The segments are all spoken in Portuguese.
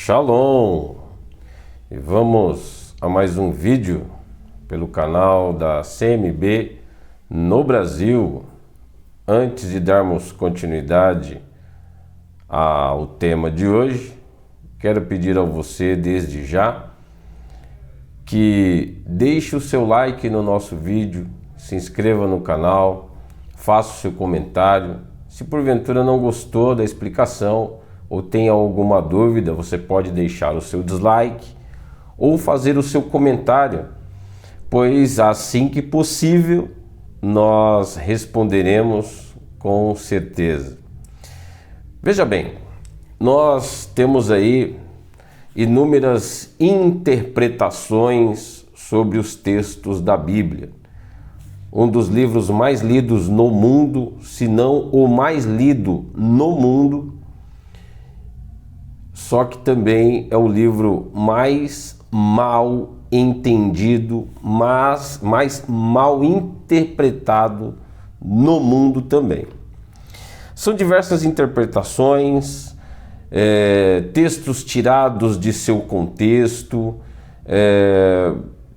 Shalom! E vamos a mais um vídeo pelo canal da CMB no Brasil. Antes de darmos continuidade ao tema de hoje, quero pedir a você desde já que deixe o seu like no nosso vídeo, se inscreva no canal, faça o seu comentário. Se porventura não gostou da explicação ou tem alguma dúvida, você pode deixar o seu dislike ou fazer o seu comentário, pois assim que possível nós responderemos com certeza. Veja bem, nós temos aí inúmeras interpretações sobre os textos da Bíblia. Um dos livros mais lidos no mundo, se não o mais lido no mundo, só que também é o livro mais mal entendido, mas mais mal interpretado no mundo também. São diversas interpretações, textos tirados de seu contexto,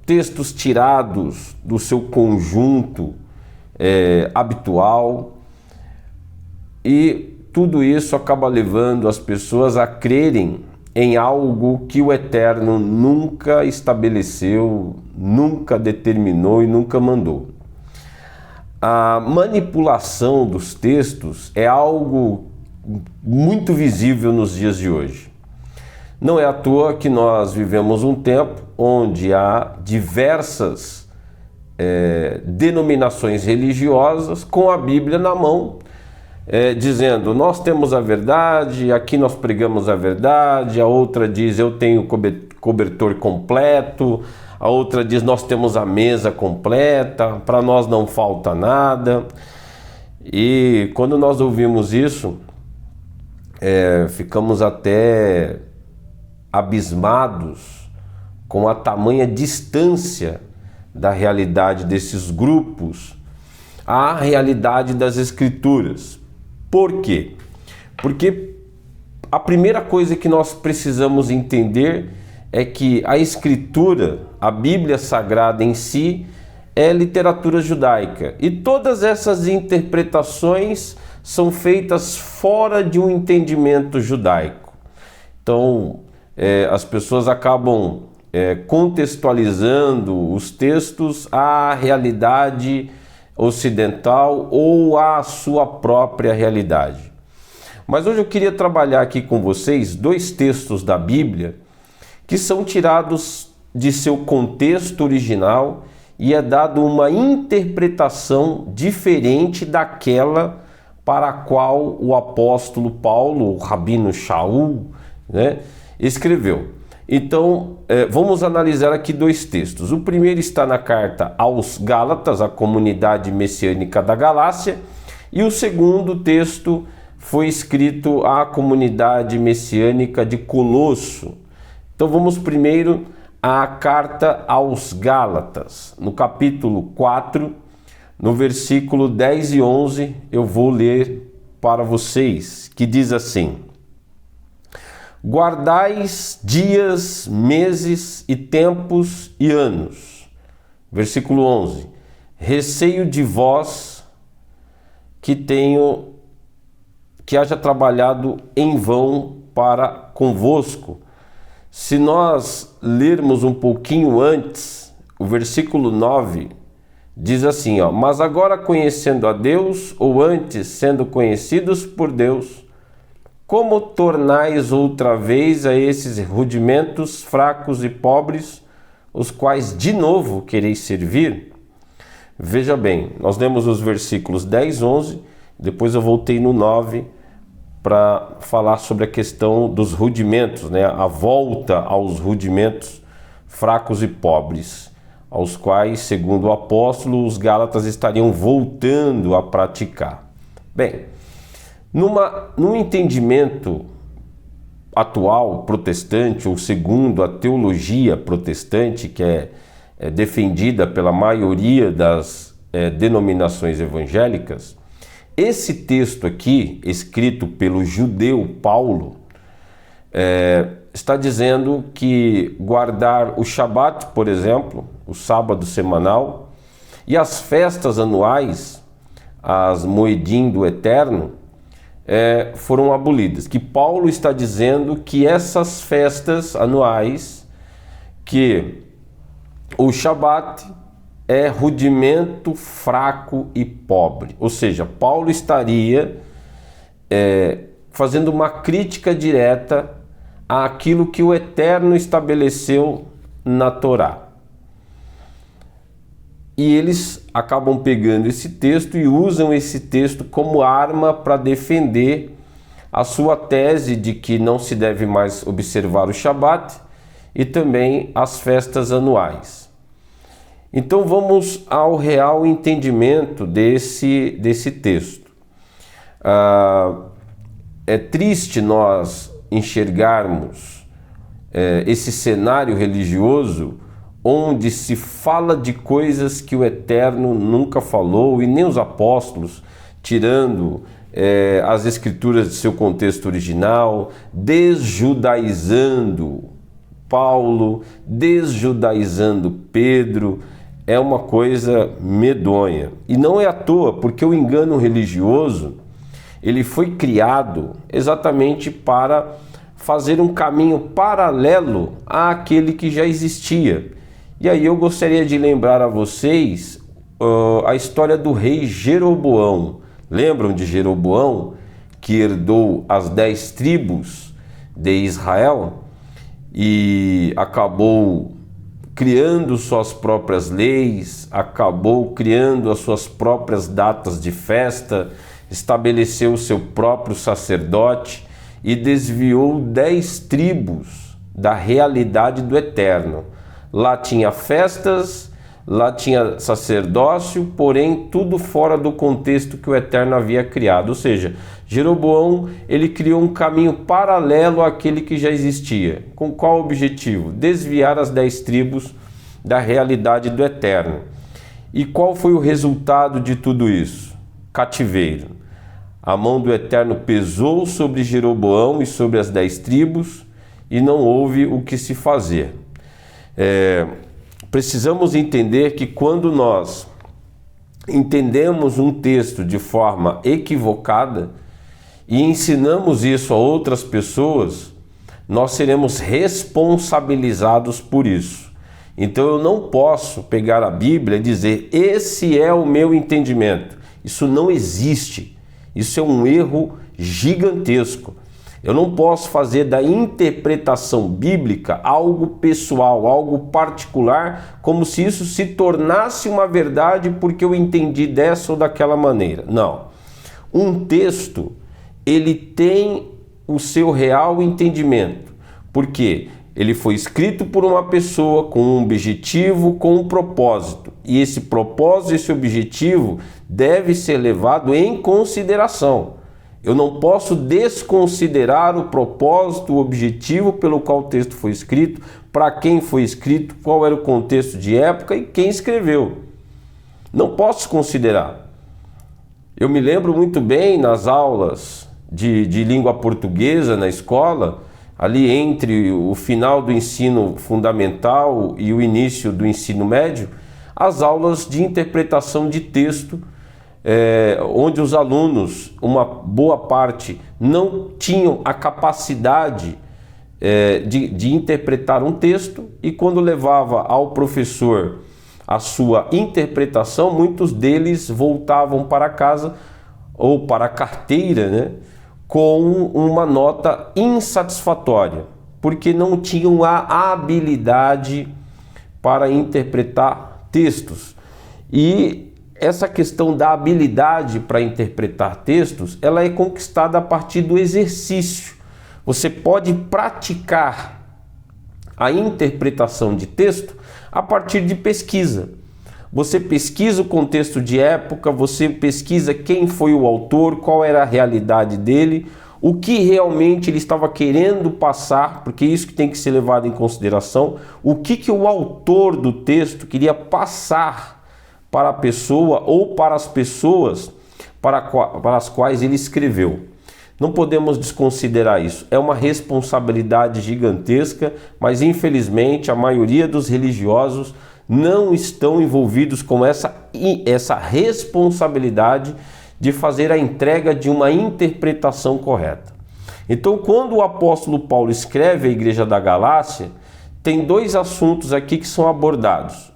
textos tirados do seu conjunto habitual, e tudo isso acaba levando as pessoas a crerem em algo que o Eterno nunca estabeleceu, nunca determinou e nunca mandou. A manipulação dos textos é algo muito visível nos dias de hoje. Não é à toa que nós vivemos um tempo onde há diversas denominações religiosas com a Bíblia na mão, dizendo: nós temos a verdade, aqui nós pregamos a verdade. A outra diz: eu tenho cobertor completo. A outra diz: nós temos a mesa completa, para nós não falta nada. E quando nós ouvimos isso, ficamos até abismados com a tamanha distância da realidade desses grupos à realidade das Escrituras. Por quê? Porque a primeira coisa que nós precisamos entender é que a Escritura, a Bíblia Sagrada em si, é literatura judaica. E todas essas interpretações são feitas fora de um entendimento judaico. Então, as pessoas acabam contextualizando os textos à realidade ocidental ou à sua própria realidade. Mas hoje eu queria trabalhar aqui com vocês dois textos da Bíblia que são tirados de seu contexto original e é dado uma interpretação diferente daquela para a qual o apóstolo Paulo, o rabino Shaul, escreveu. Então, vamos analisar aqui dois textos. O primeiro está na carta aos Gálatas, a comunidade messiânica da Galácia, e o segundo texto foi escrito à comunidade messiânica de Colosso. Então, vamos primeiro à carta aos Gálatas. No capítulo 4, no versículo 10 e 11, eu vou ler para vocês, que diz assim: guardais dias, meses e tempos e anos. Versículo 11. Receio de vós que haja trabalhado em vão para convosco. Se nós lermos um pouquinho antes, o versículo 9 diz assim, mas agora conhecendo a Deus, ou antes sendo conhecidos por Deus, como tornais outra vez a esses rudimentos fracos e pobres, os quais de novo quereis servir? Veja bem, nós lemos os versículos 10, 11, depois eu voltei no 9 para falar sobre a questão dos rudimentos, a volta aos rudimentos fracos e pobres, aos quais, segundo o apóstolo, os Gálatas estariam voltando a praticar. Bem, num entendimento atual protestante, ou segundo a teologia protestante, que é defendida pela maioria das denominações evangélicas, esse texto aqui, escrito pelo judeu Paulo, está dizendo que guardar o Shabat, por exemplo, o sábado semanal, e as festas anuais, as Moedim do Eterno, foram abolidas. Que Paulo está dizendo que essas festas anuais, que o Shabat é rudimento fraco e pobre. Ou seja, Paulo estaria fazendo uma crítica direta àquilo que o Eterno estabeleceu na Torá. E eles acabam pegando esse texto e usam esse texto como arma para defender a sua tese de que não se deve mais observar o Shabat e também as festas anuais. Então vamos ao real entendimento desse texto. É triste nós enxergarmos esse cenário religioso onde se fala de coisas que o Eterno nunca falou, e nem os apóstolos, tirando as escrituras de seu contexto original, desjudaizando Paulo, desjudaizando Pedro. É uma coisa medonha. E não é à toa, porque o engano religioso ele foi criado exatamente para fazer um caminho paralelo àquele que já existia. E aí eu gostaria de lembrar a vocês a história do rei Jeroboão. Lembram de Jeroboão, que herdou as 10 tribos de Israel e acabou criando suas próprias leis, acabou criando as suas próprias datas de festa, estabeleceu o seu próprio sacerdote e desviou 10 tribos da realidade do Eterno. Lá tinha festas, lá tinha sacerdócio, porém tudo fora do contexto que o Eterno havia criado. Ou seja, Jeroboão ele criou um caminho paralelo àquele que já existia. Com qual objetivo? Desviar as 10 tribos da realidade do Eterno. E qual foi o resultado de tudo isso? Cativeiro. A mão do Eterno pesou sobre Jeroboão e sobre as 10 tribos e não houve o que se fazer. Precisamos entender que quando nós entendemos um texto de forma equivocada e ensinamos isso a outras pessoas, nós seremos responsabilizados por isso. Então eu não posso pegar a Bíblia e dizer, esse é o meu entendimento. Isso não existe. Isso é um erro gigantesco. Eu não posso fazer da interpretação bíblica algo pessoal, algo particular, como se isso se tornasse uma verdade porque eu entendi dessa ou daquela maneira. Não. Um texto, ele tem o seu real entendimento, porque ele foi escrito por uma pessoa com um objetivo, com um propósito. E esse propósito, esse objetivo deve ser levado em consideração. Eu não posso desconsiderar o propósito, o objetivo pelo qual o texto foi escrito, para quem foi escrito, qual era o contexto de época e quem escreveu. Não posso considerar. Eu me lembro muito bem nas aulas de língua portuguesa na escola, ali entre o final do ensino fundamental e o início do ensino médio, as aulas de interpretação de texto, onde os alunos, uma boa parte, não tinham a capacidade de interpretar um texto, e quando levava ao professor a sua interpretação, muitos deles voltavam para casa ou para a carteira, né, com uma nota insatisfatória, porque não tinham a habilidade para interpretar textos. E essa questão da habilidade para interpretar textos, ela é conquistada a partir do exercício. Você pode praticar a interpretação de texto a partir de pesquisa. Você pesquisa o contexto de época, você pesquisa quem foi o autor, qual era a realidade dele, o que realmente ele estava querendo passar, porque isso que tem que ser levado em consideração, o que o autor do texto queria passar para a pessoa ou para as pessoas para as quais ele escreveu. Não podemos desconsiderar isso. É uma responsabilidade gigantesca, mas infelizmente a maioria dos religiosos não estão envolvidos com essa responsabilidade de fazer a entrega de uma interpretação correta. Então, quando o apóstolo Paulo escreve à igreja da Galácia, tem dois assuntos aqui que são abordados.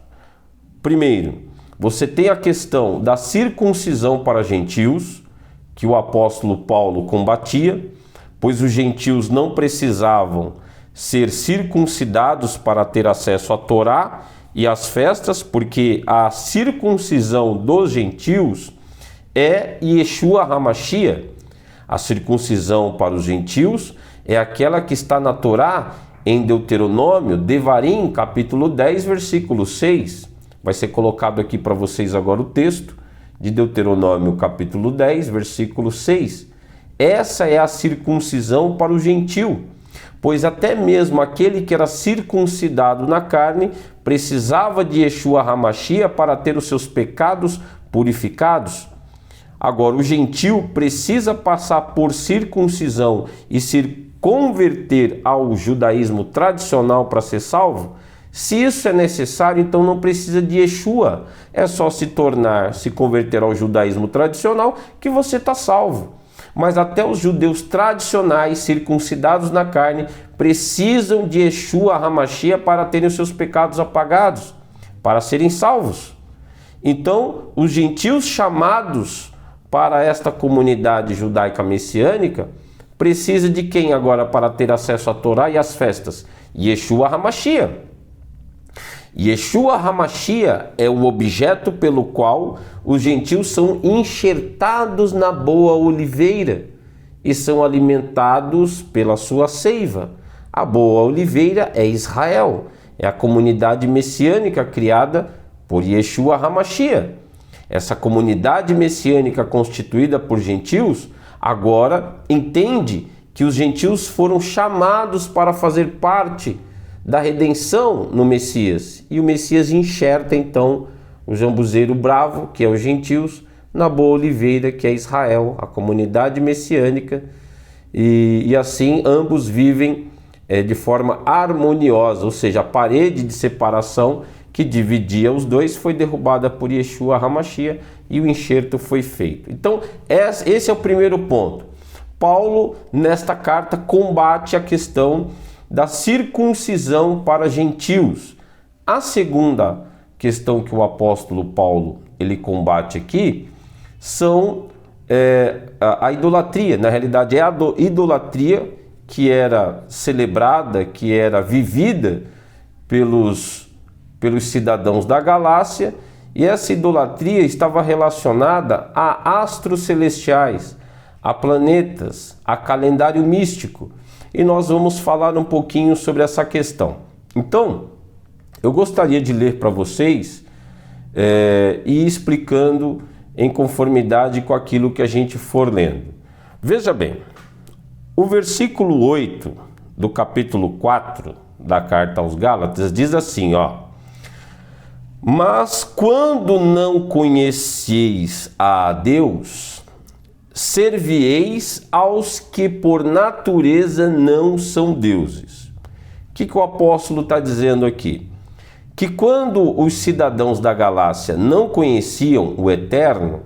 Primeiro, você tem a questão da circuncisão para gentios, que o apóstolo Paulo combatia, pois os gentios não precisavam ser circuncidados para ter acesso à Torá e às festas, porque a circuncisão dos gentios é Yeshua HaMashiach. A circuncisão para os gentios é aquela que está na Torá, em Deuteronômio, Devarim, capítulo 10, versículo 6. Vai ser colocado aqui para vocês agora o texto de Deuteronômio, capítulo 10, versículo 6. Essa é a circuncisão para o gentio, pois até mesmo aquele que era circuncidado na carne precisava de Yeshua HaMashiach para ter os seus pecados purificados. Agora, o gentio precisa passar por circuncisão e se converter ao judaísmo tradicional para ser salvo? Se isso é necessário, então não precisa de Yeshua. É só se converter ao judaísmo tradicional que você está salvo. Mas até os judeus tradicionais, circuncidados na carne, precisam de Yeshua HaMashiach para terem os seus pecados apagados, para serem salvos. Então, os gentios chamados para esta comunidade judaica messiânica precisa de quem agora para ter acesso à Torá e às festas? Yeshua HaMashiach. Yeshua HaMashiach é o objeto pelo qual os gentios são enxertados na boa oliveira e são alimentados pela sua seiva. A boa oliveira é Israel, é a comunidade messiânica criada por Yeshua HaMashiach. Essa comunidade messiânica constituída por gentios agora entende que os gentios foram chamados para fazer parte da redenção no Messias. E o Messias enxerta então o jambuzeiro bravo, que é os gentios, na boa oliveira, que é Israel, a comunidade messiânica. E assim ambos vivem de forma harmoniosa, ou seja, a parede de separação que dividia os dois foi derrubada por Yeshua HaMashiach e o enxerto foi feito. Então, esse é o primeiro ponto. Paulo, nesta carta, combate a questão da circuncisão para gentios. A segunda questão que o apóstolo Paulo ele combate aqui são a idolatria. Na realidade, é a idolatria que era celebrada, que era vivida pelos cidadãos da Galácia, e essa idolatria estava relacionada a astros celestiais, a planetas, a calendário místico. E nós vamos falar um pouquinho sobre essa questão. Então, eu gostaria de ler para vocês e explicando em conformidade com aquilo que a gente for lendo. Veja bem, o versículo 8 do capítulo 4 da carta aos Gálatas diz assim, ó: mas quando não conheceis a Deus, servieis aos que por natureza não são deuses. O que o apóstolo está dizendo aqui? Que quando os cidadãos da Galácia não conheciam o Eterno,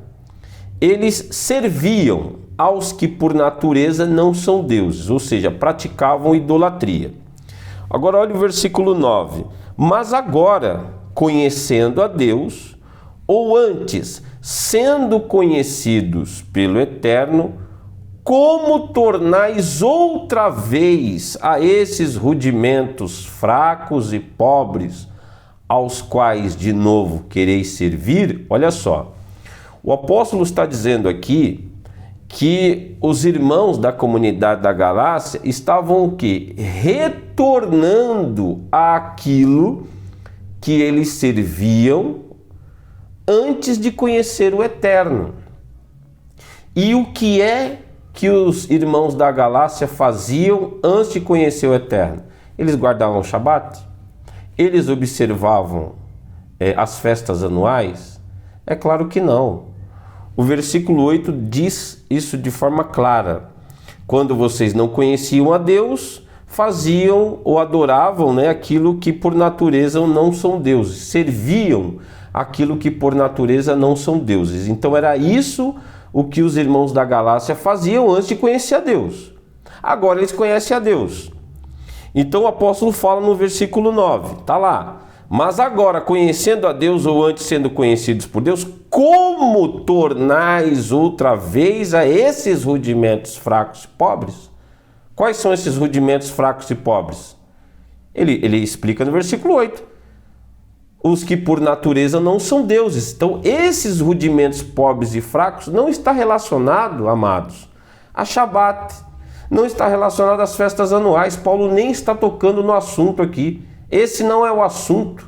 eles serviam aos que por natureza não são deuses, ou seja, praticavam idolatria. Agora olha o versículo 9. Mas agora, conhecendo a Deus, ou antes, sendo conhecidos pelo Eterno, como tornais outra vez a esses rudimentos fracos e pobres, aos quais de novo quereis servir? Olha só, o apóstolo está dizendo aqui que os irmãos da comunidade da Galácia estavam o quê? Retornando àquilo que eles serviam antes de conhecer o Eterno. E o que é que os irmãos da Galácia faziam antes de conhecer o Eterno? Eles guardavam o Shabat? Eles observavam as festas anuais? É claro que não. O versículo 8 diz isso de forma clara. quando vocês não conheciam a Deus, faziam ou adoravam, né, aquilo que por natureza não são deuses, serviam aquilo que por natureza não são deuses. Então era isso o que os irmãos da Galácia faziam antes de conhecer a Deus. Agora eles conhecem a Deus. Então o apóstolo fala no versículo 9, tá lá. Mas agora, conhecendo a Deus ou antes sendo conhecidos por Deus, como tornais outra vez a esses rudimentos fracos e pobres? Quais são esses rudimentos fracos e pobres? Ele explica no versículo 8. Os que por natureza não são deuses. Então, esses rudimentos pobres e fracos não está relacionado, amados, a Shabat. Não está relacionado às festas anuais. Paulo nem está tocando no assunto aqui. Esse não é o assunto.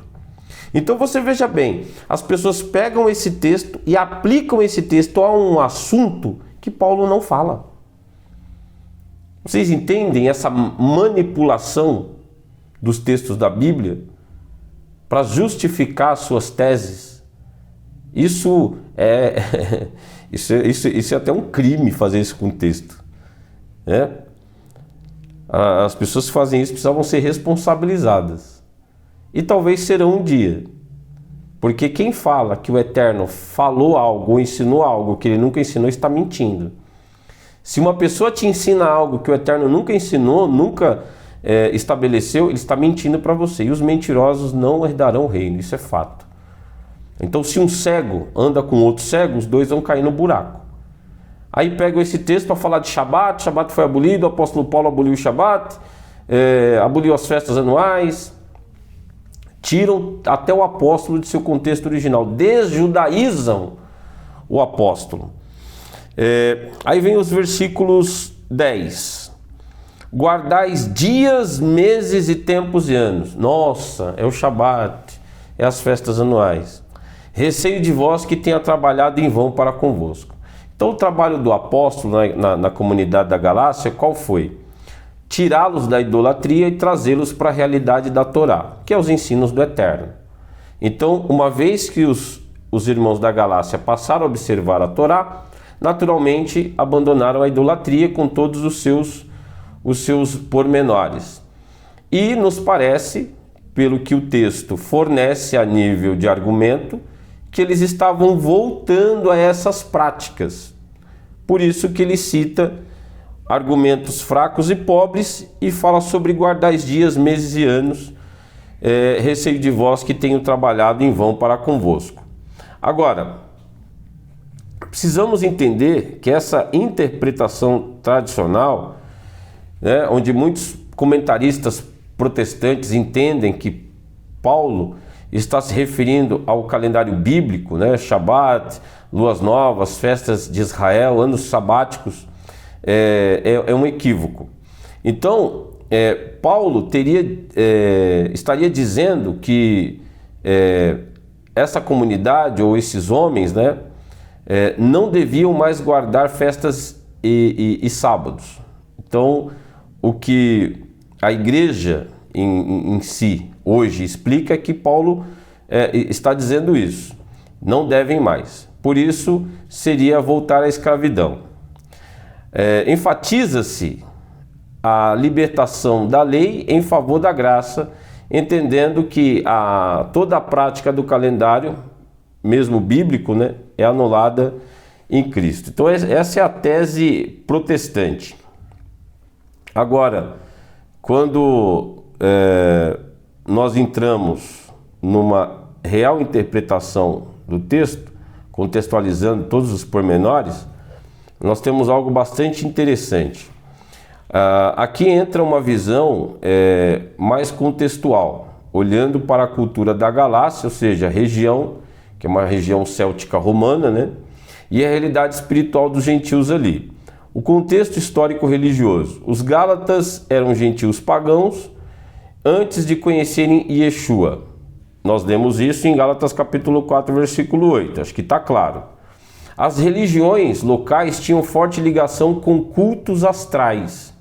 Então você veja bem, as pessoas pegam esse texto e aplicam esse texto a um assunto que Paulo não fala. Vocês entendem essa manipulação dos textos da Bíblia para justificar suas teses? Isso é até um crime fazer isso com o texto. As pessoas que fazem isso precisavam ser responsabilizadas. E talvez serão um dia. Porque quem fala que o Eterno falou algo ou ensinou algo que ele nunca ensinou está mentindo. Se uma pessoa te ensina algo que o Eterno nunca ensinou, nunca estabeleceu, ele está mentindo para você. E os mentirosos não herdarão o reino, isso é fato. Então se um cego anda com outro cego, os dois vão cair no buraco. Aí pegam esse texto para falar de Shabat, Shabat foi abolido, o apóstolo Paulo aboliu o Shabat, aboliu as festas anuais, tiram até o apóstolo de seu contexto original, desjudaizam o apóstolo. Aí vem os versículos 10. Guardais dias, meses e tempos e anos. Nossa, é o Shabat, é as festas anuais. Receio de vós que tenha trabalhado em vão para convosco. Então o trabalho do apóstolo na comunidade da Galácia, qual foi? Tirá-los da idolatria e trazê-los para a realidade da Torá, que é os ensinos do Eterno. Então, uma vez que os irmãos da Galácia passaram a observar a Torá, naturalmente abandonaram a idolatria com todos os seus pormenores. E nos parece, pelo que o texto fornece a nível de argumento, que eles estavam voltando a essas práticas. Por isso que ele cita argumentos fracos e pobres e fala sobre guardais dias, meses e anos, receio de vós que tenho trabalhado em vão para convosco. Agora, precisamos entender que essa interpretação tradicional, onde muitos comentaristas protestantes entendem que Paulo está se referindo ao calendário bíblico, Shabat, luas novas, festas de Israel, anos sabáticos, é um equívoco. Então, Paulo estaria dizendo que essa comunidade ou esses homens, não deviam mais guardar festas e sábados. Então, o que a igreja em si hoje explica que Paulo está dizendo isso. Não devem mais. Por isso, seria voltar à escravidão. Enfatiza-se a libertação da lei em favor da graça, entendendo que toda a prática do calendário, mesmo bíblico, é anulada em Cristo. Então essa é a tese protestante. Agora, quando nós entramos numa real interpretação do texto, contextualizando todos os pormenores, nós temos algo bastante interessante. Aqui entra uma visão mais contextual, olhando para a cultura da Galácia, ou seja, a região, que é uma região céltica romana, e a realidade espiritual dos gentios ali. O contexto histórico-religioso. Os gálatas eram gentios pagãos antes de conhecerem Yeshua. Nós lemos isso em Gálatas capítulo 4, versículo 8. Acho que está claro. As religiões locais tinham forte ligação com cultos astrais.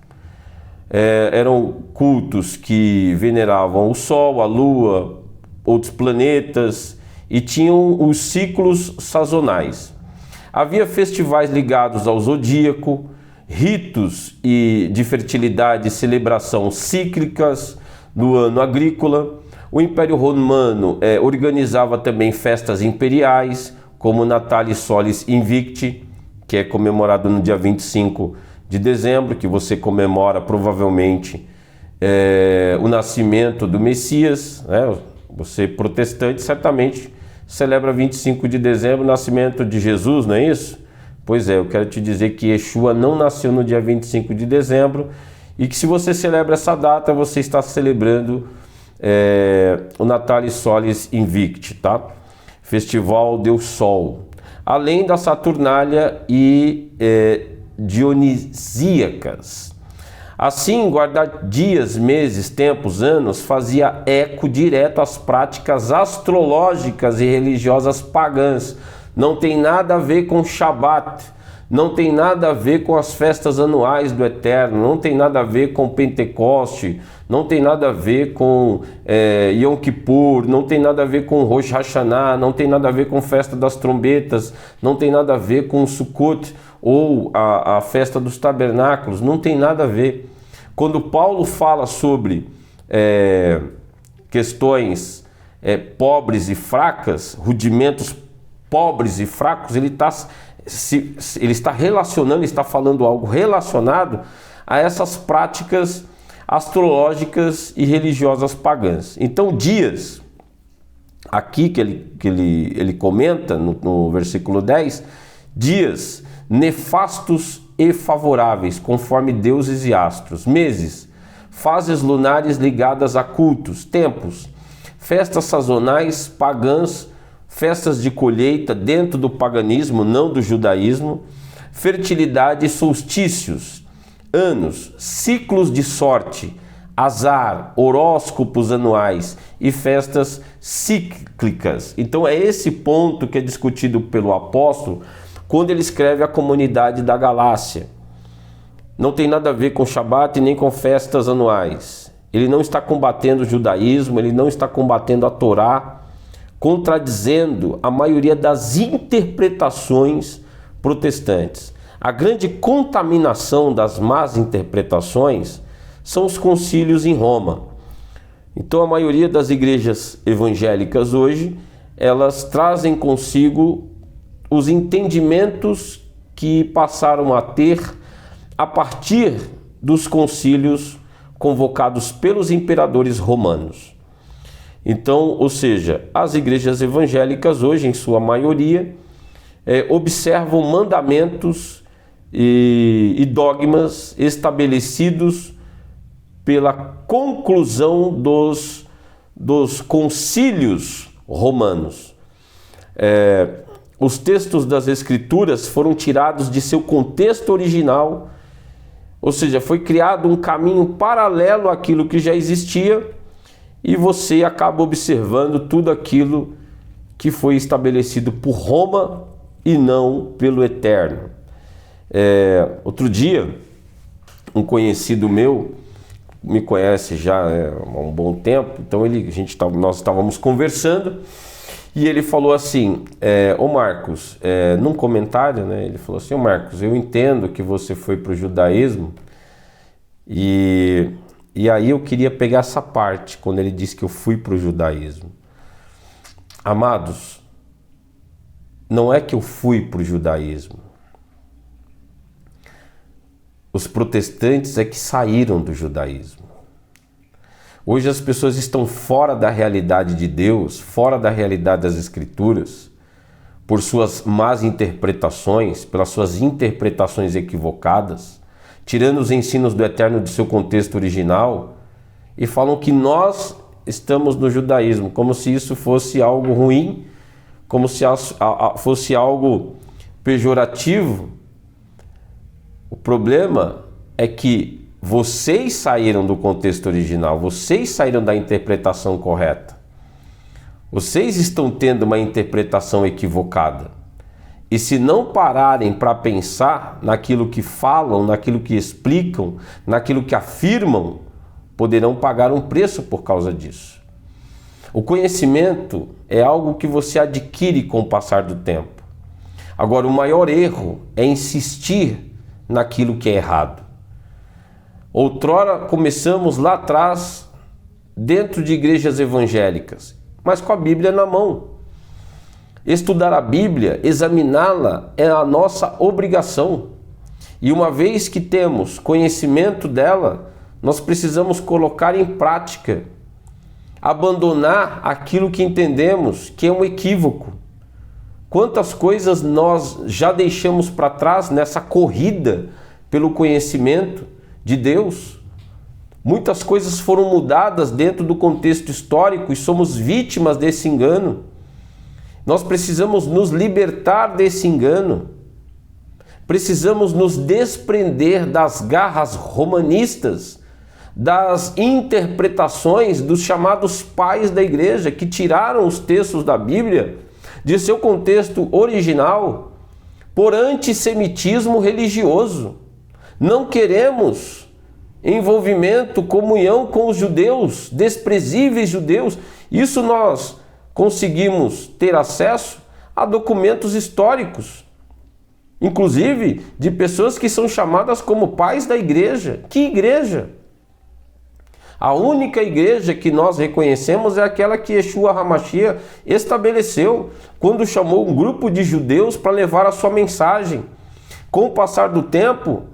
Eram cultos que veneravam o Sol, a Lua, outros planetas e tinham os ciclos sazonais. Havia festivais ligados ao zodíaco, ritos e de fertilidade e celebração cíclicas no ano agrícola. O Império Romano organizava também festas imperiais, como Natalis Solis Invicti, que é comemorado no dia 25 de dezembro, que você comemora provavelmente o nascimento do Messias, né? Você protestante certamente celebra 25 de dezembro o nascimento de Jesus, não é isso? Pois é, eu quero te dizer que Yeshua não nasceu no dia 25 de dezembro e que se você celebra essa data, você está celebrando o Natalis Solis Invicti, tá? Festival Deus Sol. Além da Saturnália e dionisíacas. Assim, guardar dias, meses, tempos, anos fazia eco direto às práticas astrológicas e religiosas pagãs. Não tem nada a ver com Shabat, não tem nada a ver com as festas anuais do Eterno, não tem nada a ver com Pentecoste, não tem nada a ver com Yom Kippur, não tem nada a ver com Rosh Hashanah, não tem nada a ver com Festa das Trombetas, não tem nada a ver com Sukkot ou a Festa dos Tabernáculos, não tem nada a ver. Quando Paulo fala sobre questões pobres e fracas, rudimentos pobres e fracos, ele está relacionando, está falando algo relacionado a essas práticas astrológicas e religiosas pagãs. Então, dias, aqui que ele comenta no versículo 10, dias nefastos e favoráveis, conforme deuses e astros, meses, fases lunares ligadas a cultos, tempos, festas sazonais pagãs, festas de colheita dentro do paganismo, não do judaísmo, fertilidade e solstícios, anos, ciclos de sorte, azar, horóscopos anuais e festas cíclicas. Então é esse ponto que é discutido pelo apóstolo quando ele escreve a comunidade da Galácia. Não tem nada a ver com Shabat nem com festas anuais. Ele não está combatendo o judaísmo, ele não está combatendo a Torá, contradizendo a maioria das interpretações protestantes. A grande contaminação das más interpretações são os concílios em Roma. Então a maioria das igrejas evangélicas hoje, elas trazem consigo os entendimentos que passaram a ter a partir dos concílios convocados pelos imperadores romanos. Então, ou seja, as igrejas evangélicas hoje, em sua maioria, observam mandamentos e dogmas estabelecidos pela conclusão dos concílios romanos. Os textos das Escrituras foram tirados de seu contexto original, ou seja, foi criado um caminho paralelo àquilo que já existia e você acaba observando tudo aquilo que foi estabelecido por Roma e não pelo Eterno. Outro dia, um conhecido meu, me conhece já há um bom tempo, então nós estávamos conversando e ele falou assim, ô Marcos, num comentário, né, ele falou assim, ô Marcos, eu entendo que você foi para o judaísmo e aí eu queria pegar essa parte, quando ele disse que eu fui para o judaísmo. Amados, não é que eu fui para o judaísmo. Os protestantes é que saíram do judaísmo. Hoje as pessoas estão fora da realidade de Deus, fora da realidade das Escrituras, por suas más interpretações, pelas suas interpretações equivocadas, tirando os ensinos do Eterno de seu contexto original, e falam que nós estamos no judaísmo, como se isso fosse algo ruim, como se fosse algo pejorativo. O problema é que vocês saíram do contexto original, vocês saíram da interpretação correta. Vocês estão tendo uma interpretação equivocada. E se não pararem para pensar naquilo que falam, naquilo que explicam, naquilo que afirmam, poderão pagar um preço por causa disso. O conhecimento é algo que você adquire com o passar do tempo. Agora, o maior erro é insistir naquilo que é errado. Outrora começamos lá atrás, dentro de igrejas evangélicas, mas com a Bíblia na mão. Estudar a Bíblia, examiná-la, é a nossa obrigação. E uma vez que temos conhecimento dela, nós precisamos colocar em prática, abandonar aquilo que entendemos que é um equívoco. Quantas coisas nós já deixamos para trás nessa corrida pelo conhecimento de Deus? Muitas coisas foram mudadas dentro do contexto histórico e somos vítimas desse engano. Nós precisamos nos libertar desse engano. Precisamos nos desprender das garras romanistas, das interpretações dos chamados pais da igreja, que tiraram os textos da Bíblia de seu contexto original por antissemitismo religioso. Não queremos envolvimento, comunhão com os judeus, desprezíveis judeus. Isso nós conseguimos ter acesso a documentos históricos, inclusive de pessoas que são chamadas como pais da igreja. Que igreja? A única igreja que nós reconhecemos é aquela que Yeshua HaMashiach estabeleceu quando chamou um grupo de judeus para levar a sua mensagem. Com o passar do tempo,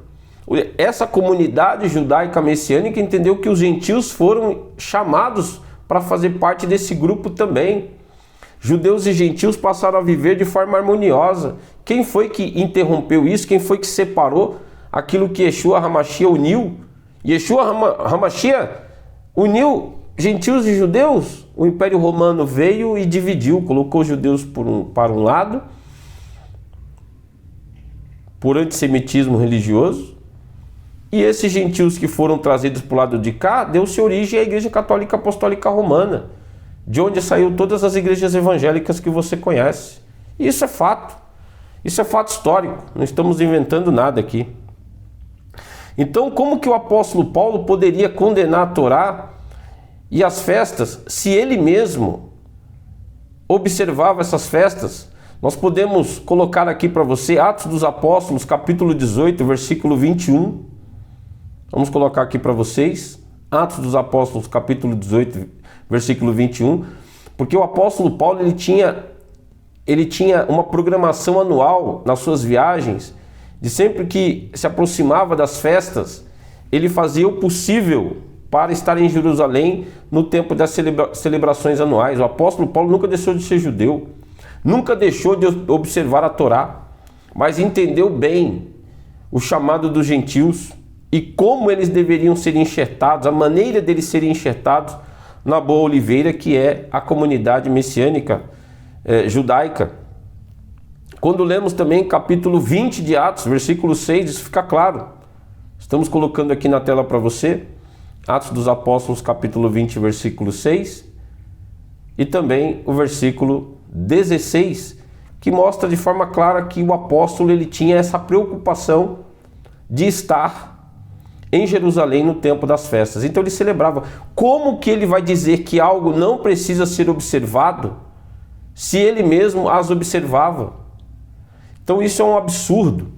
essa comunidade judaica messiânica entendeu que os gentios foram chamados para fazer parte desse grupo também. Judeus e gentios passaram a viver de forma harmoniosa. Quem foi que interrompeu isso? Quem foi que separou aquilo que Yeshua HaMashiach uniu? Yeshua HaMashiach uniu gentios e judeus. O Império Romano veio e dividiu, colocou os judeus para um lado, por antissemitismo religioso, e esses gentios que foram trazidos para o lado de cá, deu-se origem à Igreja Católica Apostólica Romana, de onde saiu todas as igrejas evangélicas que você conhece. E isso é fato. Isso é fato histórico. Não estamos inventando nada aqui. Então, como que o apóstolo Paulo poderia condenar a Torá e as festas se ele mesmo observava essas festas? Nós podemos colocar aqui para você Atos dos Apóstolos, capítulo 18, versículo 21. Vamos colocar aqui para vocês. Atos dos Apóstolos, capítulo 18, versículo 21. Porque o apóstolo Paulo ele tinha uma programação anual nas suas viagens, de sempre que se aproximava das festas, ele fazia o possível para estar em Jerusalém no tempo das celebrações anuais. O apóstolo Paulo nunca deixou de ser judeu, nunca deixou de observar a Torá, mas entendeu bem o chamado dos gentios e como eles deveriam ser enxertados, a maneira deles serem enxertados na boa oliveira, que é a comunidade messiânica judaica. Quando lemos também capítulo 20 de Atos, versículo 6, isso fica claro. Estamos colocando aqui na tela para você, Atos dos Apóstolos, capítulo 20, versículo 6, e também o versículo 16, que mostra de forma clara que o apóstolo ele tinha essa preocupação de estar em Jerusalém no tempo das festas. Então ele celebrava. Como que ele vai dizer que algo não precisa ser observado se ele mesmo as observava? Então isso é um absurdo.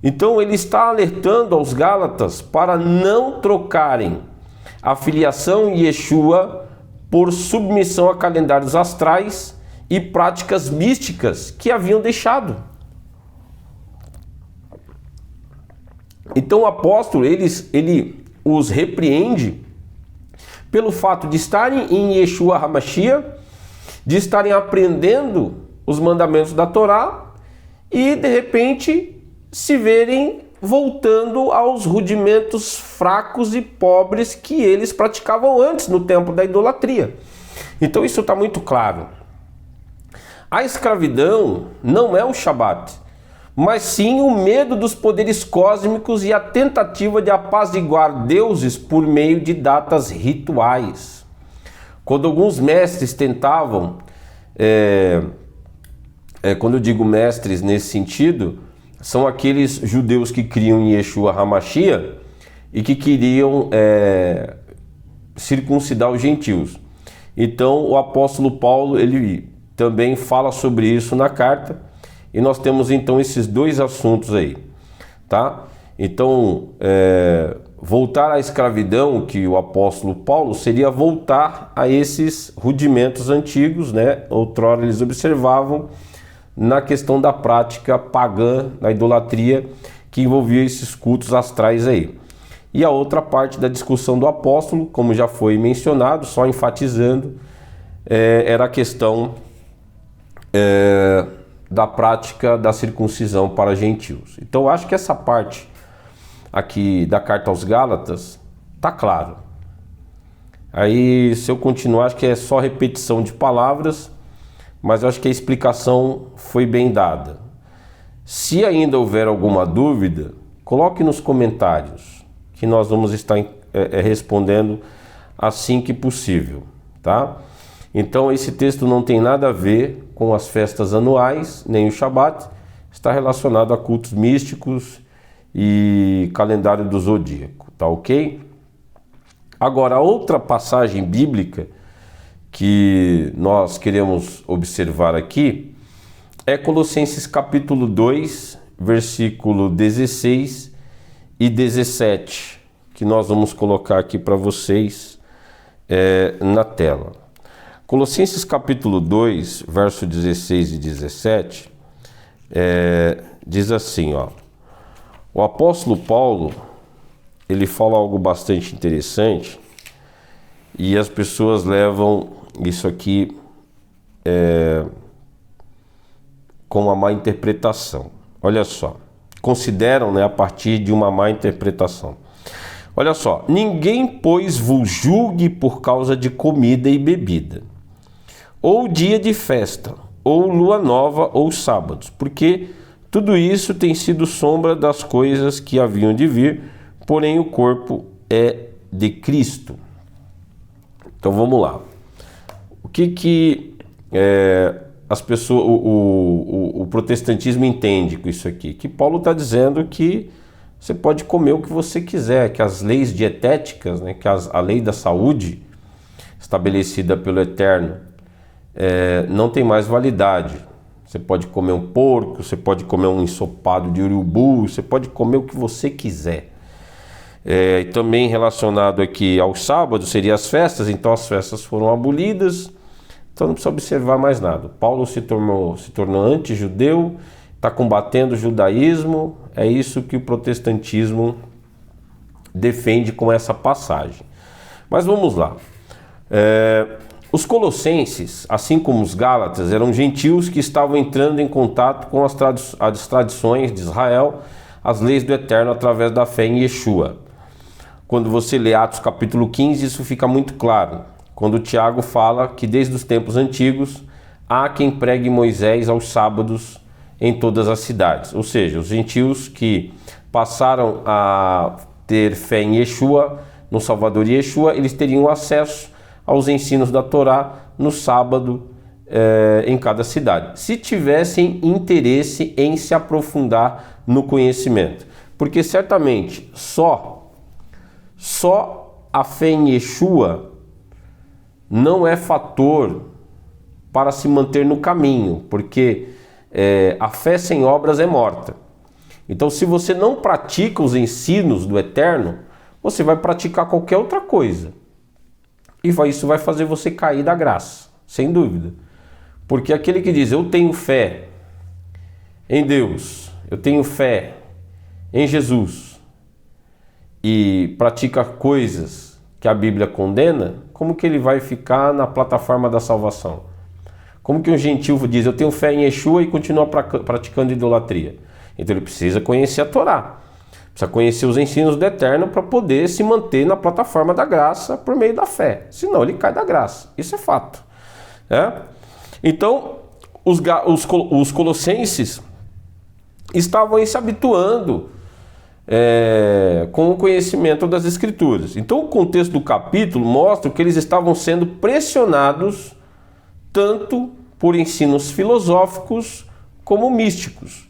Então ele está alertando aos Gálatas para não trocarem a filiação em Yeshua por submissão a calendários astrais e práticas místicas que haviam deixado. Então o apóstolo ele os repreende pelo fato de estarem em Yeshua HaMashiach, de estarem aprendendo os mandamentos da Torá e de repente se verem voltando aos rudimentos fracos e pobres que eles praticavam antes no tempo da idolatria. Então isso está muito claro. A escravidão não é o Shabat, mas sim o medo dos poderes cósmicos e a tentativa de apaziguar deuses por meio de datas rituais. Quando alguns mestres tentavam, quando eu digo mestres nesse sentido, são aqueles judeus que criam em Yeshua HaMashiach e que queriam circuncidar os gentios. Então o apóstolo Paulo ele também fala sobre isso na carta, e nós temos então esses dois assuntos aí, tá? Então, voltar à escravidão, que o apóstolo Paulo, seria voltar a esses rudimentos antigos, né? Outrora eles observavam na questão da prática pagã, da idolatria, que envolvia esses cultos astrais aí. E a outra parte da discussão do apóstolo, como já foi mencionado, só enfatizando, era a questão da prática da circuncisão para gentios. Então, acho que essa parte aqui da carta aos Gálatas tá claro. Aí, se eu continuar, acho que é só repetição de palavras, mas eu acho que a explicação foi bem dada. Se ainda houver alguma dúvida, coloque nos comentários, que nós vamos estar respondendo assim que possível, tá? Então, esse texto não tem nada a ver com as festas anuais, nem o Shabat, está relacionado a cultos místicos e calendário do zodíaco, tá ok? Agora, outra passagem bíblica que nós queremos observar aqui é Colossenses capítulo 2, versículo 16 e 17, que nós vamos colocar aqui para vocês na tela. Colossenses capítulo 2, verso 16 e 17, diz assim, ó: o apóstolo Paulo, ele fala algo bastante interessante e as pessoas levam isso aqui com uma má interpretação. Olha só, consideram, né, a partir de uma má interpretação. Olha só: ninguém, pois, vos julgue por causa de comida e bebida, ou dia de festa, ou lua nova, ou sábados, porque tudo isso tem sido sombra das coisas que haviam de vir, porém o corpo é de Cristo. Então vamos lá. O que as pessoas, o protestantismo entende com isso aqui? Que Paulo está dizendo que você pode comer o que você quiser, que as leis dietéticas, né, que a lei da saúde estabelecida pelo Eterno não tem mais validade. Você pode comer um porco, você pode comer um ensopado de urubu, você pode comer o que você quiser. E também relacionado aqui aos sábados, seriam as festas, então as festas foram abolidas, então não precisa observar mais nada. Paulo se tornou anti-judeu, está combatendo o judaísmo, é isso que o protestantismo defende com essa passagem. Mas vamos lá. Os colossenses, assim como os gálatas, eram gentios que estavam entrando em contato com as tradições de Israel, as leis do Eterno através da fé em Yeshua. Quando você lê Atos capítulo 15, isso fica muito claro. Quando Tiago fala que desde os tempos antigos há quem pregue Moisés aos sábados em todas as cidades. Ou seja, os gentios que passaram a ter fé em Yeshua, no Salvador Yeshua, eles teriam acesso aos ensinos da Torá no sábado em cada cidade, se tivessem interesse em se aprofundar no conhecimento. Porque certamente só a fé em Yeshua não é fator para se manter no caminho, porque a fé sem obras é morta. Então, se você não pratica os ensinos do Eterno, você vai praticar qualquer outra coisa. E isso vai fazer você cair da graça, sem dúvida. Porque aquele que diz, eu tenho fé em Deus, eu tenho fé em Jesus, e pratica coisas que a Bíblia condena, como que ele vai ficar na plataforma da salvação? Como que um gentil diz, eu tenho fé em Yeshua e continua praticando idolatria? Então ele precisa conhecer a Torá. Precisa conhecer os ensinos do Eterno para poder se manter na plataforma da graça por meio da fé. Senão ele cai da graça. Isso é fato. Então, os colossenses estavam aí se habituando com o conhecimento das Escrituras. Então, o contexto do capítulo mostra que eles estavam sendo pressionados tanto por ensinos filosóficos como místicos.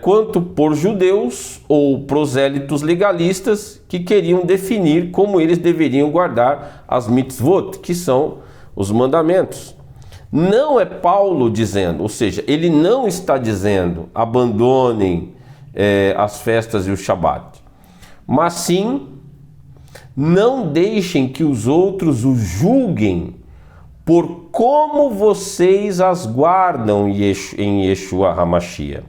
Quanto por judeus ou prosélitos legalistas que queriam definir como eles deveriam guardar as mitzvot, que são os mandamentos. Não é Paulo dizendo, ou seja, ele não está dizendo abandonem as festas e o Shabat. Mas sim, não deixem que os outros os julguem por como vocês as guardam em Yeshua HaMashiach.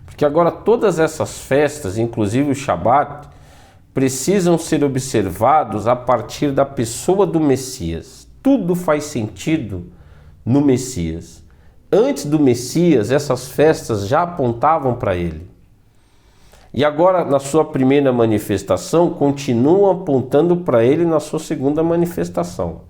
Porque agora todas essas festas, inclusive o Shabat, precisam ser observados a partir da pessoa do Messias. Tudo faz sentido no Messias. Antes do Messias, essas festas já apontavam para ele. E agora, na sua primeira manifestação, continuam apontando para ele na sua segunda manifestação.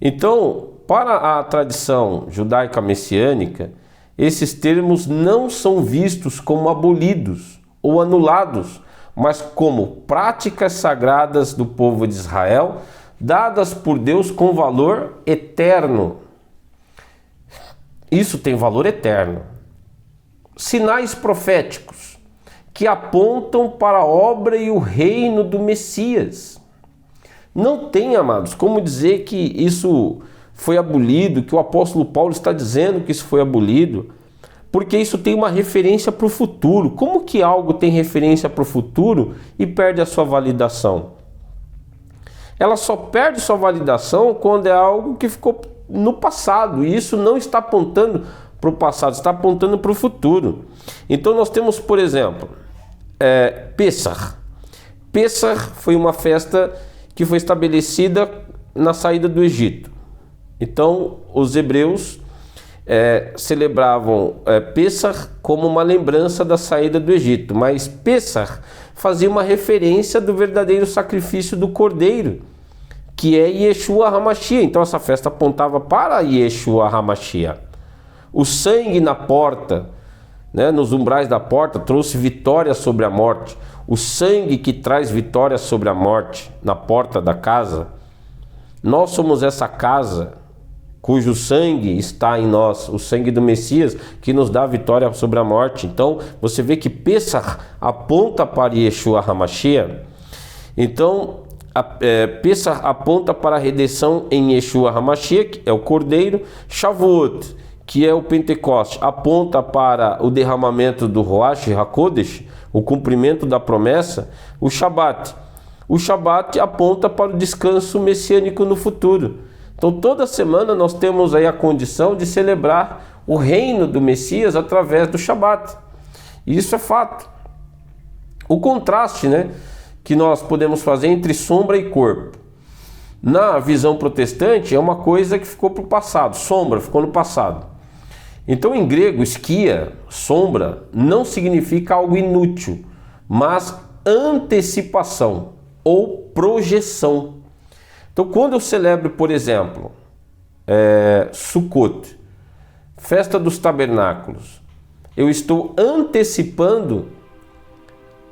Então, para a tradição judaica messiânica, esses termos não são vistos como abolidos ou anulados, mas como práticas sagradas do povo de Israel, dadas por Deus com valor eterno. Isso tem valor eterno. Sinais proféticos que apontam para a obra e o reino do Messias. Não tem, amados, como dizer que isso foi abolido, que o apóstolo Paulo está dizendo que isso foi abolido, porque isso tem uma referência para o futuro. Como que algo tem referência para o futuro e perde a sua validação? Ela só perde sua validação quando é algo que ficou no passado, e isso não está apontando para o passado, está apontando para o futuro. Então nós temos, por exemplo, Pessah. Pessah foi uma festa que foi estabelecida na saída do Egito. Então os hebreus celebravam Pessah como uma lembrança da saída do Egito, mas Pessah fazia uma referência do verdadeiro sacrifício do Cordeiro, que é Yeshua HaMashiach. Então essa festa apontava para Yeshua HaMashiach. O sangue na porta, nos umbrais da porta, trouxe vitória sobre a morte. O sangue que traz vitória sobre a morte na porta da casa. Nós somos essa casa cujo sangue está em nós, o sangue do Messias, que nos dá vitória sobre a morte. Então você vê que Pessah aponta para Yeshua HaMashiach. Então Pessah aponta para a redenção em Yeshua HaMashiach, que é o Cordeiro. Shavuot, que é o Pentecoste, aponta para o derramamento do Ruach HaKodesh, o cumprimento da promessa. O Shabat aponta para o descanso messiânico no futuro. Então toda semana nós temos aí a condição de celebrar o reino do Messias através do Shabat. E isso é fato. O contraste, que nós podemos fazer entre sombra e corpo. Na visão protestante é uma coisa que ficou para o passado, sombra ficou no passado. Então em grego, skia, sombra, não significa algo inútil, mas antecipação ou projeção. Então quando eu celebro, por exemplo, Sukkot, festa dos tabernáculos, eu estou antecipando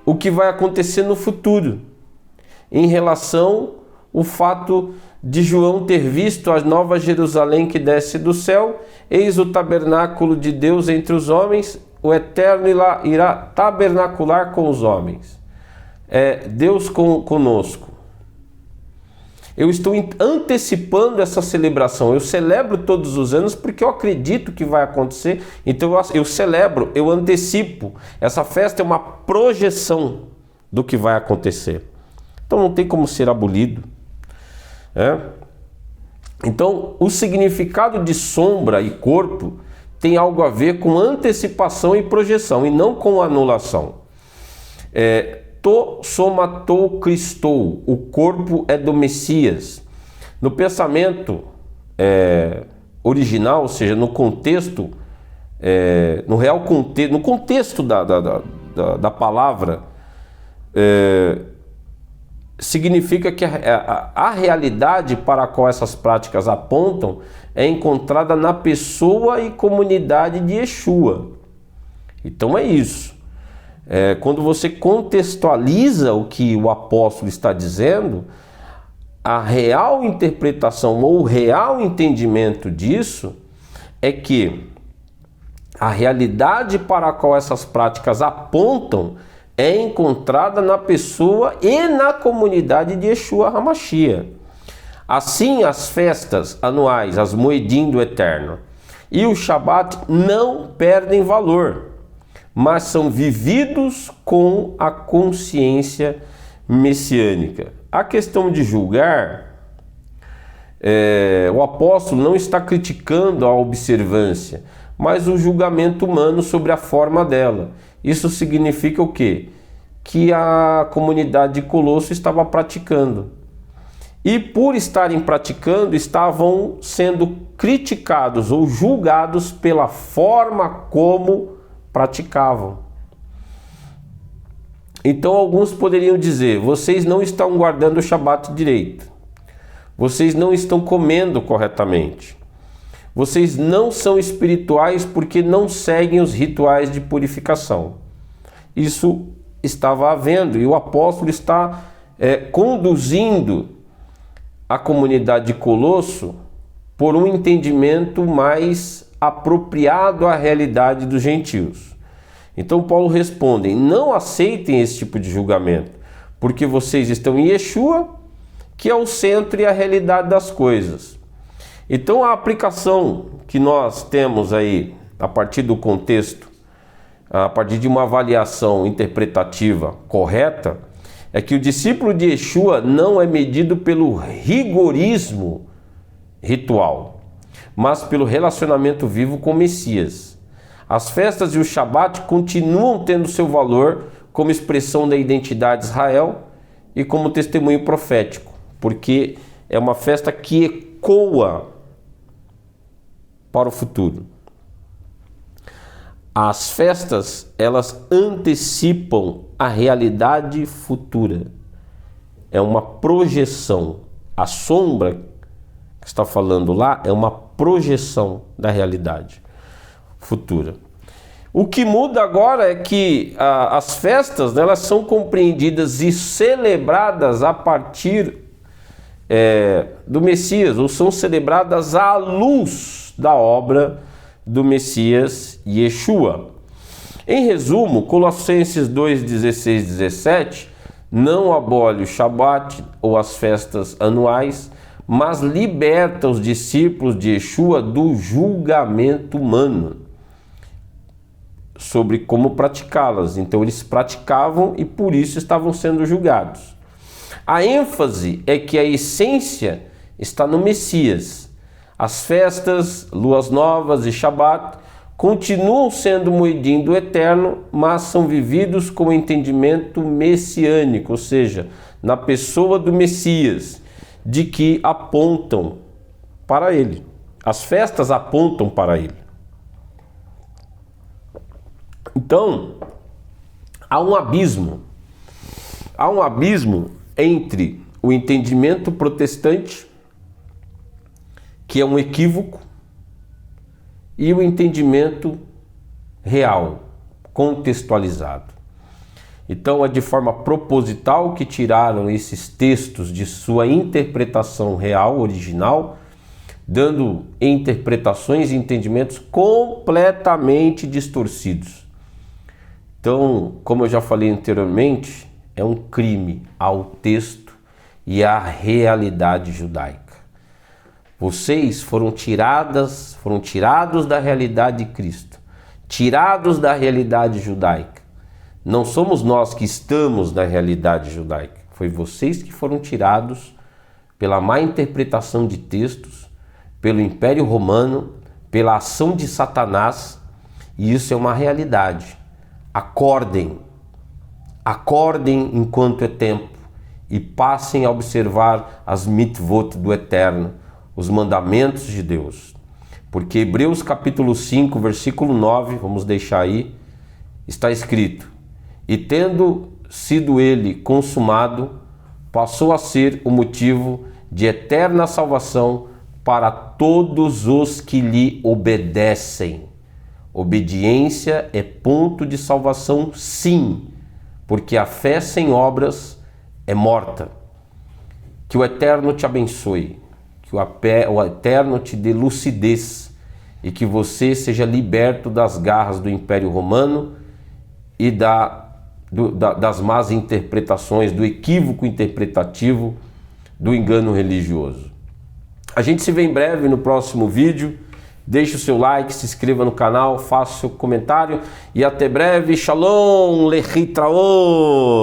o que vai acontecer no futuro, em relação ao fato de João ter visto a nova Jerusalém que desce do céu. Eis o tabernáculo de Deus entre os homens, o Eterno irá tabernacular com os homens. Deus conosco. Eu estou antecipando essa celebração. Eu celebro todos os anos porque eu acredito que vai acontecer. Então eu celebro, eu antecipo. Essa festa é uma projeção do que vai acontecer. Então não tem como ser abolido. Então o significado de sombra e corpo tem algo a ver com antecipação e projeção, e não com anulação. To somatou Christou, o corpo é do Messias. No pensamento original, ou seja, no contexto, no real contexto, no contexto da palavra, significa que a realidade para a qual essas práticas apontam é encontrada na pessoa e comunidade de Yeshua. Então é isso. Quando você contextualiza o que o apóstolo está dizendo, a real interpretação ou o real entendimento disso é que a realidade para a qual essas práticas apontam é encontrada na pessoa e na comunidade de Yeshua HaMashiach. Assim, as festas anuais, as Moedim do Eterno e o Shabat não perdem valor, mas são vividos com a consciência messiânica. A questão de julgar, o apóstolo não está criticando a observância, mas o julgamento humano sobre a forma dela. Isso significa o quê? Que a comunidade de Colosso estava praticando. E por estarem praticando, estavam sendo criticados ou julgados pela forma como praticavam. Então alguns poderiam dizer: vocês não estão guardando o Shabat direito, vocês não estão comendo corretamente, vocês não são espirituais porque não seguem os rituais de purificação. Isso estava havendo, e o apóstolo está conduzindo a comunidade de Colosso por um entendimento mais apropriado à realidade dos gentios. Então Paulo responde: não aceitem esse tipo de julgamento, porque vocês estão em Yeshua, que é o centro e a realidade das coisas. Então a aplicação que nós temos aí, a partir do contexto, a partir de uma avaliação interpretativa correta, é que o discípulo de Yeshua não é medido pelo rigorismo ritual, mas pelo relacionamento vivo com o Messias. As festas e o Shabat continuam tendo seu valor como expressão da identidade de Israel e como testemunho profético, porque é uma festa que ecoa para o futuro. As festas, elas antecipam a realidade futura. É uma projeção. A sombra que está falando lá é uma projeção da realidade futura. O que muda agora é que as festas, elas são compreendidas e celebradas a partir do Messias, ou são celebradas à luz da obra do Messias Yeshua. Em resumo, Colossenses 2, 16, 17 não abole o Shabat ou as festas anuais, mas liberta os discípulos de Yeshua do julgamento humano sobre como praticá-las. Então eles praticavam e por isso estavam sendo julgados. A ênfase é que a essência está no Messias. As festas, luas novas e Shabat continuam sendo moedim do eterno, mas são vividos com o entendimento messiânico, ou seja, na pessoa do Messias, de que apontam para ele. As festas apontam para ele. Então, há um abismo entre o entendimento protestante, que é um equívoco, e o entendimento real, contextualizado. Então é de forma proposital que tiraram esses textos de sua interpretação real, original, dando interpretações e entendimentos completamente distorcidos. Então, como eu já falei anteriormente, é um crime ao texto e à realidade judaica. Vocês foram tirados da realidade de Cristo, tirados da realidade judaica. Não somos nós que estamos na realidade judaica. Foi vocês que foram tirados pela má interpretação de textos, pelo Império Romano, pela ação de Satanás, e isso é uma realidade. Acordem enquanto é tempo e passem a observar as mitvot do Eterno, os mandamentos de Deus. Porque Hebreus capítulo 5, versículo 9, vamos deixar aí, está escrito: e tendo sido ele consumado, passou a ser o motivo de eterna salvação para todos os que lhe obedecem. Obediência é ponto de salvação, sim, porque a fé sem obras é morta. Que o Eterno te abençoe, que o Eterno te dê lucidez e que você seja liberto das garras do Império Romano e das más interpretações, do equívoco interpretativo, do engano religioso. A gente se vê em breve no próximo vídeo. Deixe o seu like, se inscreva no canal, faça o seu comentário e até breve. Shalom, lehitraot!